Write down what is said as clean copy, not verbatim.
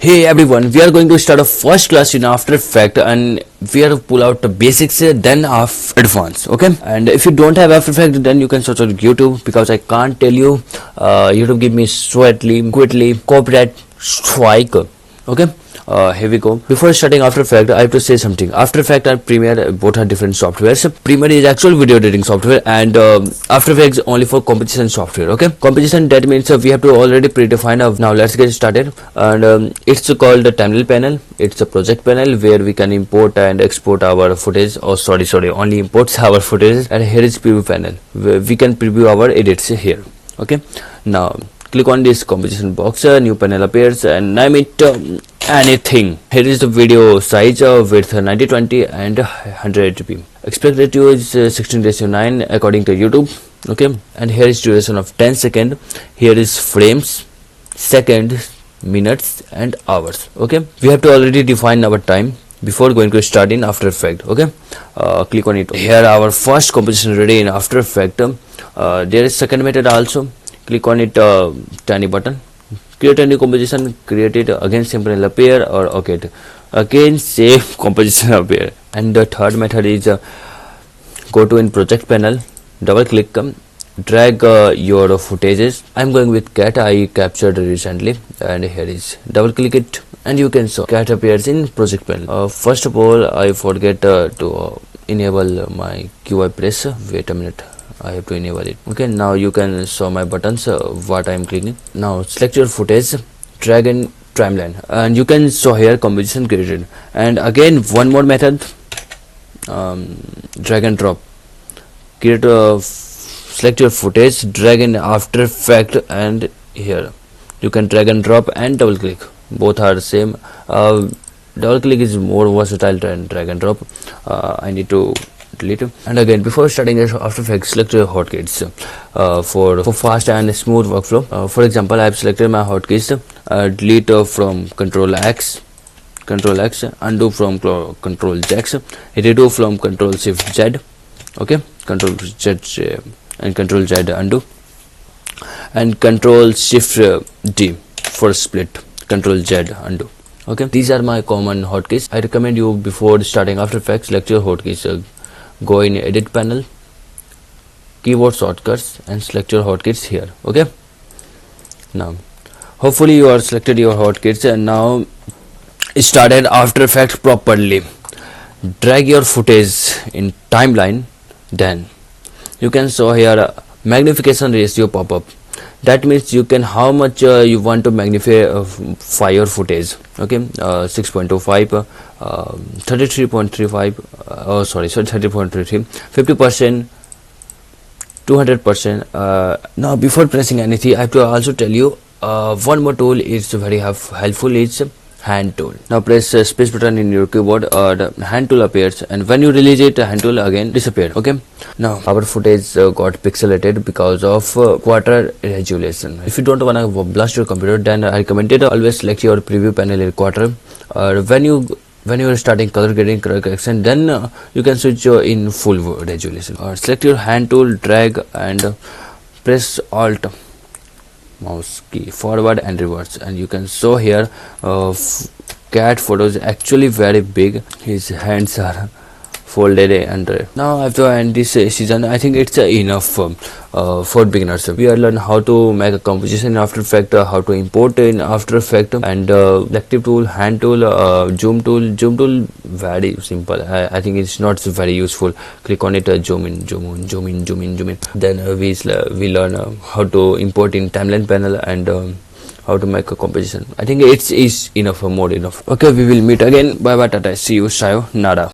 Hey everyone, we are going to start a first class in After Effects and we are to pull out the basics then advanced, okay? And if you don't have After Effects, then you can search on YouTube because I can't tell you, YouTube give me quickly copyright strike, okay? Here we go. Before starting After Effects, I have to say something. After Effects and Premiere both are different softwares. Premiere is actual video editing software and After Effects only for composition software, okay? Composition, that means we have to already predefine. Now let's get started. And it's called the timeline panel. It's a project panel where we can import and export our footage. Oh, sorry, only imports our footage. And here is preview panel where we can preview our edits here, okay? Now click on this composition box, a new panel appears and name it anything. Here is the video size with 9020 and 180p. Aspect ratio is 16:9 according to YouTube, okay? And here is duration of 10 seconds. Here is frames, seconds, minutes and hours, okay? We have to already define our time before going to start in After Effects, okay? Click on it. Here our first composition ready in After Effects. There is second method also. Click on it, tiny button, create a new composition, create it again, simple will appear, or okay, again same composition appear. And the third method is go to in project panel, double click, drag your footages. I'm going with cat, I captured recently, and here is double click it and you can saw cat appears in project panel. First of all, I forget to enable my QI press. Wait a minute, I have to enable it. Okay, now you can saw my buttons, what I am clicking. Now select your footage, drag in timeline, and you can saw here composition created. And again one more method, drag and drop. Create select your footage, drag in After Effects, and here you can drag and drop and double click. Both are the same. Double click is more versatile than drag and drop. I need to delete. And again, before starting After Effects, select your hotkeys for fast and smooth workflow. For example, I have selected my hotkeys. Delete from Control X, undo from Control X, redo from Control Shift Z, okay? Control Z and Control Z undo, and Control Shift D for split, Control Z undo. Okay, these are my common hotkeys. I recommend you before starting After Effects, select your hotkeys. Go in edit panel, keyboard shortcuts, and select your hotkeys here, okay? Now hopefully you are selected your hotkeys, and now started After Effects properly. Drag your footage in timeline, then you can show here magnification ratio pop up. That means you can how much you want to magnify your footage, okay? 6.25, 33.35, 30.33, 50%, 200%. Now before pressing anything, I have to also tell you one more tool is very helpful, is hand tool. Now press space button in your keyboard, the hand tool appears, and when you release it, hand tool again disappear, okay? Now our footage got pixelated because of quarter resolution. If you don't want to blast your computer, then I recommend it always select your preview panel in quarter, or when you are starting color grading correction, then you can switch in full resolution. Or select your hand tool, drag and press Alt mouse key forward and reverse, and you can show here cat photos actually very big. His hands are folded under. Now after end this season, I think it's enough for beginners. We are learn how to make a composition in After Effects, how to import in After Effects, and selective tool, hand tool, zoom tool very simple. I think it's not very useful. Click on it, zoom in. Then we learn how to import in timeline panel and how to make a composition. I think it's enough, more enough. Okay, we will meet again. Bye bye, tata, see you, sayonara.